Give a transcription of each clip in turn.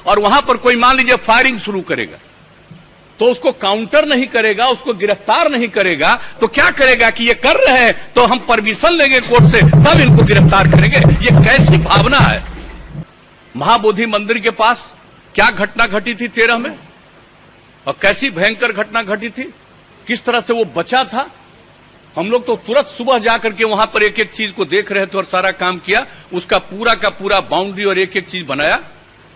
और वहां पर कोई मान लीजिए फायरिंग शुरू करेगा तो उसको काउंटर नहीं करेगा, उसको गिरफ्तार नहीं करेगा, तो क्या करेगा कि ये कर रहे हैं तो हम परमिशन लेंगे कोर्ट से तब इनको गिरफ्तार करेंगे। ये कैसी भावना है। महाबोधि मंदिर के पास क्या घटना घटी थी 13 में और कैसी भयंकर घटना घटी थी, किस तरह से वो बचा था। हम लोग तो तुरंत सुबह जाकर के वहां पर एक एक चीज को देख रहे थे और सारा काम किया, उसका पूरा का पूरा बाउंड्री और एक एक चीज बनाया।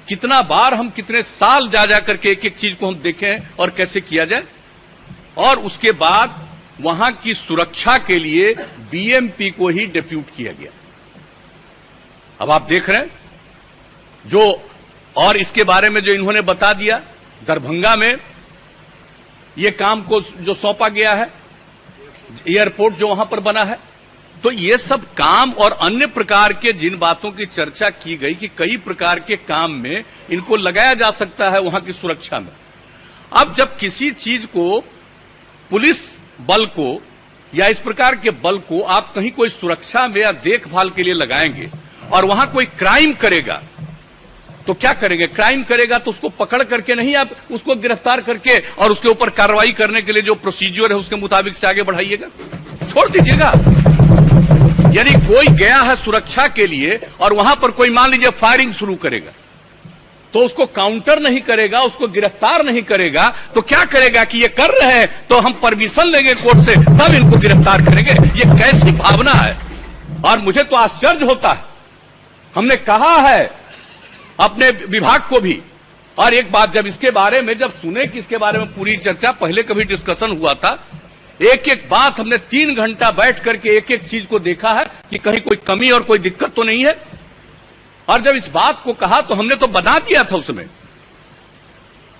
कितना बार हम कितने साल जा करके एक एक चीज को हम देखें और कैसे किया जाए। और उसके बाद वहां की सुरक्षा के लिए बीएमपी को ही डिप्यूट किया गया। अब आप देख रहे हैं जो, और इसके बारे में जो इन्होंने बता दिया, दरभंगा में ये काम को जो सौंपा गया है, एयरपोर्ट जो वहां पर बना है, तो ये सब काम और अन्य प्रकार के जिन बातों की चर्चा की गई कि कई प्रकार के काम में इनको लगाया जा सकता है वहां की सुरक्षा में। अब जब किसी चीज को, पुलिस बल को या इस प्रकार के बल को आप कहीं कोई सुरक्षा में या देखभाल के लिए लगाएंगे और वहां कोई क्राइम करेगा तो क्या करेंगे? क्राइम करेगा तो उसको पकड़ करके नहीं, आप उसको गिरफ्तार करके और उसके ऊपर कार्रवाई करने के लिए जो प्रोसीजर है उसके मुताबिक से आगे बढ़ाइएगा, छोड़ दीजिएगा। यानी कोई गया है सुरक्षा के लिए और वहां पर कोई मान लीजिए फायरिंग शुरू करेगा तो उसको काउंटर नहीं करेगा, उसको गिरफ्तार नहीं करेगा, तो क्या करेगा कि ये कर रहे हैं तो हम परमिशन लेंगे कोर्ट से तब इनको गिरफ्तार करेंगे। ये कैसी भावना है। और मुझे तो आश्चर्य होता है। हमने कहा है अपने विभाग को भी, और एक बात जब इसके बारे में जब सुने कि इसके बारे में पूरी चर्चा, पहले कभी डिस्कशन हुआ था, एक एक बात हमने 3 घंटा बैठ करके एक एक चीज को देखा है कि कहीं कोई कमी और कोई दिक्कत तो नहीं है। और जब इस बात को कहा तो हमने तो बता दिया था उसमें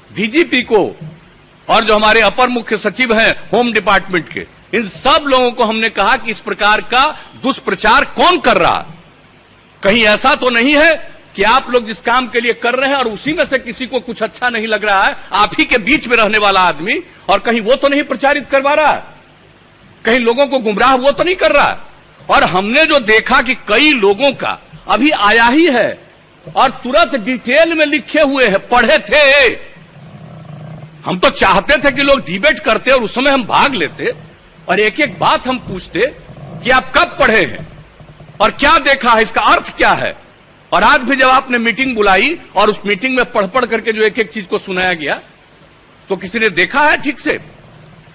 डीजीपी को और जो हमारे अपर मुख्य सचिव हैं होम डिपार्टमेंट के, इन सब लोगों को हमने कहा कि इस प्रकार का दुष्प्रचार कौन कर रहा है। कहीं ऐसा तो नहीं है कि आप लोग जिस काम के लिए कर रहे हैं और उसी में से किसी को कुछ अच्छा नहीं लग रहा है, आप ही के बीच में रहने वाला आदमी, और कहीं वो तो नहीं प्रचारित करवा रहा है, कहीं लोगों को गुमराह वो तो नहीं कर रहा है। और हमने जो देखा कि कई लोगों का अभी आया ही है और तुरंत डिटेल में लिखे हुए हैं, पढ़े थे। हम तो चाहते थे कि लोग डिबेट करते और उस समय हम भाग लेते और एक एक बात हम पूछते कि आप कब पढ़े हैं और क्या देखा है, इसका अर्थ क्या है। और आज भी जब आपने मीटिंग बुलाई और उस मीटिंग में पढ़ पढ़ करके जो एक एक चीज को सुनाया गया तो किसी ने देखा है ठीक से।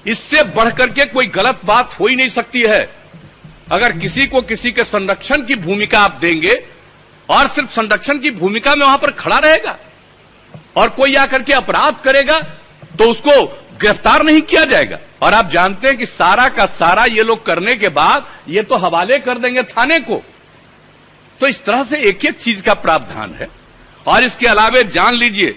इससे बढ़ करके कोई गलत बात हो ही नहीं सकती है। अगर किसी को किसी के संरक्षण की भूमिका आप देंगे और सिर्फ संरक्षण की भूमिका में वहां पर खड़ा रहेगा और कोई आकर के अपराध करेगा तो उसको गिरफ्तार नहीं किया जाएगा। और आप जानते हैं कि सारा का सारा ये लोग करने के बाद ये तो हवाले कर देंगे थाने को। तो इस तरह से एक एक चीज का प्रावधान है। और इसके अलावे जान लीजिए,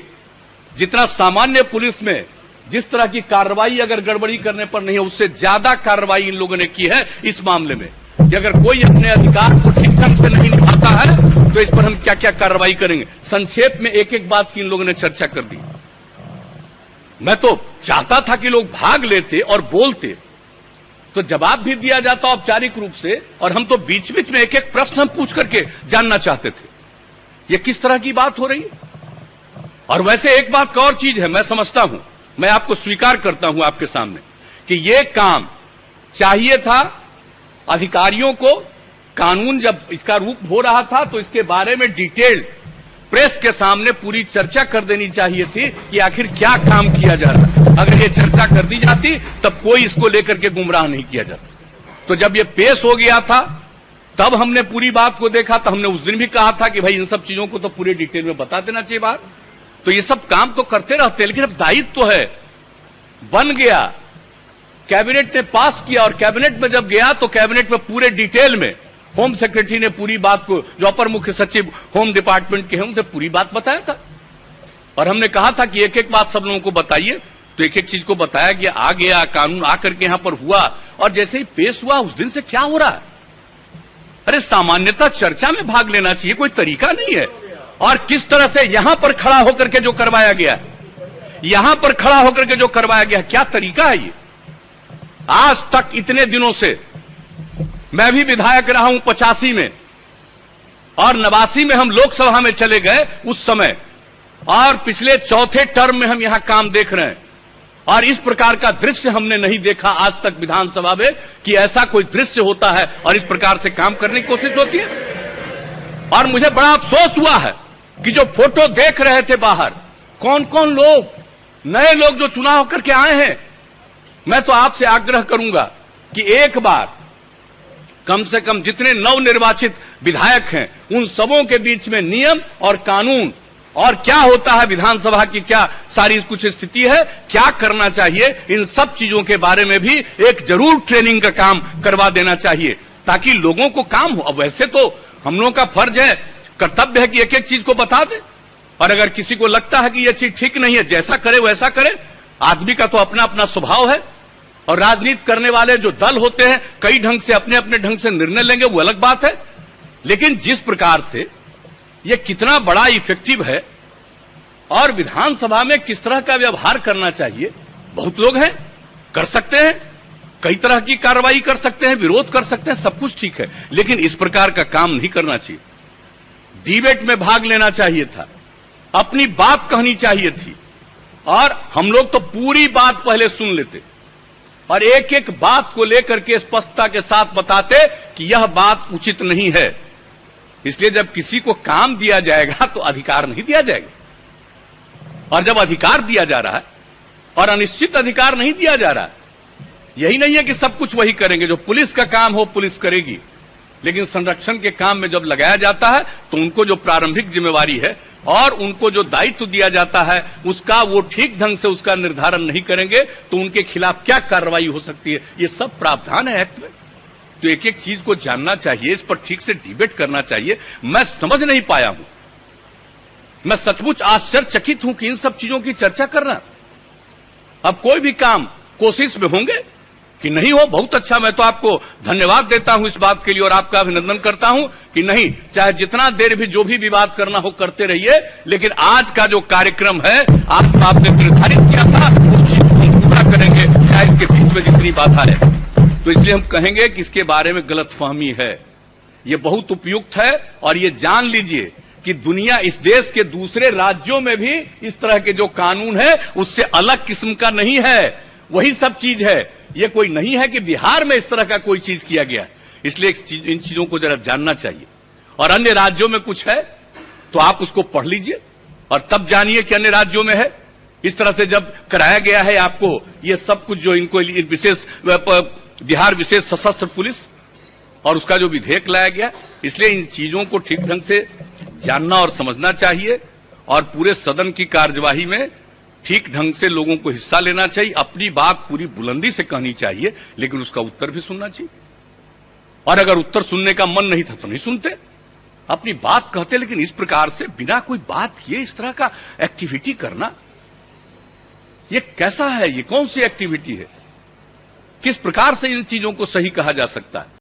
जितना सामान्य पुलिस में जिस तरह की कार्रवाई अगर गड़बड़ी करने पर नहीं है, उससे ज्यादा कार्रवाई इन लोगों ने की है इस मामले में कि अगर कोई अपने अधिकार को ठीक ढंग से नहीं निभाता है तो इस पर हम क्या क्या कार्रवाई करेंगे। संक्षेप में एक एक बात की इन लोगों ने चर्चा कर दी। मैं तो चाहता था कि लोग भाग लेते और बोलते तो जवाब भी दिया जाता औपचारिक रूप से, और हम तो बीच बीच में एक एक प्रश्न हम पूछ करके जानना चाहते थे ये किस तरह की बात हो रही है। और वैसे एक बात का और चीज है, मैं समझता हूं, मैं आपको स्वीकार करता हूं आपके सामने कि ये काम चाहिए था अधिकारियों को। कानून जब इसका रूप हो रहा था तो इसके बारे में डिटेल्ड प्रेस के सामने पूरी चर्चा कर देनी चाहिए थी कि आखिर क्या काम किया जा रहा है। अगर ये चर्चा कर दी जाती तब कोई इसको लेकर के गुमराह नहीं किया जाता। तो जब ये पेश हो गया था तब हमने पूरी बात को देखा, तो हमने उस दिन भी कहा था कि भाई इन सब चीजों को तो पूरे डिटेल में बता देना चाहिए बात। तो ये सब काम तो करते रहते, लेकिन अब दायित्व तो है, बन गया, कैबिनेट ने पास किया और कैबिनेट में जब गया तो कैबिनेट में पूरे डिटेल में होम सेक्रेटरी ने पूरी बात को, जो अपर मुख्य सचिव होम डिपार्टमेंट के हैं, उनसे पूरी बात बताया था। और हमने कहा था कि एक एक बात सब लोगों को बताइए, तो एक एक चीज को बताया गया, आ गया कानून आकर के यहां पर हुआ। और जैसे ही पेश हुआ उस दिन से क्या हो रहा है, अरे सामान्यतः चर्चा में भाग लेना चाहिए, कोई तरीका नहीं है। और किस तरह से यहां पर खड़ा होकर के जो करवाया गया, यहां पर खड़ा होकर के जो करवाया गया, क्या तरीका है ये। आज तक इतने दिनों से मैं भी विधायक रहा हूं 85 में और 89 में हम लोकसभा में चले गए। उस समय और पिछले चौथे टर्म में हम यहां काम देख रहे हैं और इस प्रकार का दृश्य हमने नहीं देखा आज तक विधानसभा में कि ऐसा कोई दृश्य होता है और इस प्रकार से काम करने की कोशिश होती है। और मुझे बड़ा अफसोस हुआ है कि जो फोटो देख रहे थे बाहर, कौन कौन लोग, नए लोग जो चुनाव करके आए हैं, मैं तो आपसे आग्रह करूंगा कि एक बार कम से कम जितने नवनिर्वाचित विधायक हैं उन सबों के बीच में नियम और कानून और क्या होता है विधानसभा की, क्या सारी कुछ स्थिति है, क्या करना चाहिए, इन सब चीजों के बारे में भी एक जरूर ट्रेनिंग का काम करवा देना चाहिए ताकि लोगों को काम हो। अब वैसे तो हम लोगों का फर्ज है, कर्तव्य है कि एक एक चीज को बता दे और अगर किसी को लगता है कि यह चीज ठीक नहीं है, जैसा करे वैसा करे। आदमी का तो अपना अपना स्वभाव है और राजनीति करने वाले जो दल होते हैं कई ढंग से अपने अपने ढंग से निर्णय लेंगे, वो अलग बात है। लेकिन जिस प्रकार से ये कितना बड़ा इफेक्टिव है और विधानसभा में किस तरह का व्यवहार करना चाहिए, बहुत लोग हैं, कर सकते हैं, कई तरह की कार्रवाई कर सकते हैं, विरोध कर सकते हैं, सब कुछ ठीक है, लेकिन इस प्रकार का काम नहीं करना चाहिए। डिबेट में भाग लेना चाहिए था, अपनी बात कहनी चाहिए थी और हम लोग तो पूरी बात पहले सुन लेते और एक एक बात को लेकर के स्पष्टता के साथ बताते कि यह बात उचित नहीं है। इसलिए जब किसी को काम दिया जाएगा तो अधिकार नहीं दिया जाएगा, और जब अधिकार दिया जा रहा है और अनिश्चित अधिकार नहीं दिया जा रहा है, यही नहीं है कि सब कुछ वही करेंगे, जो पुलिस का काम हो पुलिस करेगी, लेकिन संरक्षण के काम में जब लगाया जाता है तो उनको जो प्रारंभिक जिम्मेवारी है और उनको जो दायित्व दिया जाता है उसका वो ठीक ढंग से उसका निर्धारण नहीं करेंगे तो उनके खिलाफ क्या कार्रवाई हो सकती है, ये सब प्रावधान है एक्ट में। तो एक एक चीज को जानना चाहिए, इस पर ठीक से डिबेट करना चाहिए। मैं समझ नहीं पाया हूं, मैं सचमुच आश्चर्यचकित हूं कि इन सब चीजों की चर्चा करना। अब कोई भी काम कोशिश में होंगे कि नहीं हो, बहुत अच्छा, मैं तो आपको धन्यवाद देता हूं इस बात के लिए और आपका अभिनंदन करता हूं कि नहीं, चाहे जितना देर भी जो भी विवाद करना हो करते रहिए, लेकिन आज का जो कार्यक्रम है आपने निर्धारित किया था उस चीज को हम पूरा करेंगे, चाहे इसके बीच में जितनी बाधा है। तो इसलिए हम कहेंगे कि इसके बारे में गलतफहमी है, ये बहुत उपयुक्त है और ये जान लीजिए कि दुनिया, इस देश के दूसरे राज्यों में भी इस तरह के जो कानून है उससे अलग किस्म का नहीं है, वही सब चीज है। ये कोई नहीं है कि बिहार में इस तरह का कोई चीज किया गया, इसलिए इन चीजों को जरा जानना चाहिए। और अन्य राज्यों में कुछ है तो आप उसको पढ़ लीजिए और तब जानिए कि अन्य राज्यों में है। इस तरह से जब कराया गया है आपको ये सब कुछ, जो इनको विशेष बिहार विशेष सशस्त्र पुलिस और उसका जो विधेयक लाया गया, इसलिए इन चीजों को ठीक ढंग से जानना और समझना चाहिए और पूरे सदन की कार्यवाही में ठीक ढंग से लोगों को हिस्सा लेना चाहिए, अपनी बात पूरी बुलंदी से कहनी चाहिए, लेकिन उसका उत्तर भी सुनना चाहिए। और अगर उत्तर सुनने का मन नहीं था तो नहीं सुनते, अपनी बात कहते, लेकिन इस प्रकार से बिना कोई बात किए इस तरह का एक्टिविटी करना, ये कैसा है, ये कौन सी एक्टिविटी है, किस प्रकार से इन चीजों को सही कहा जा सकता है।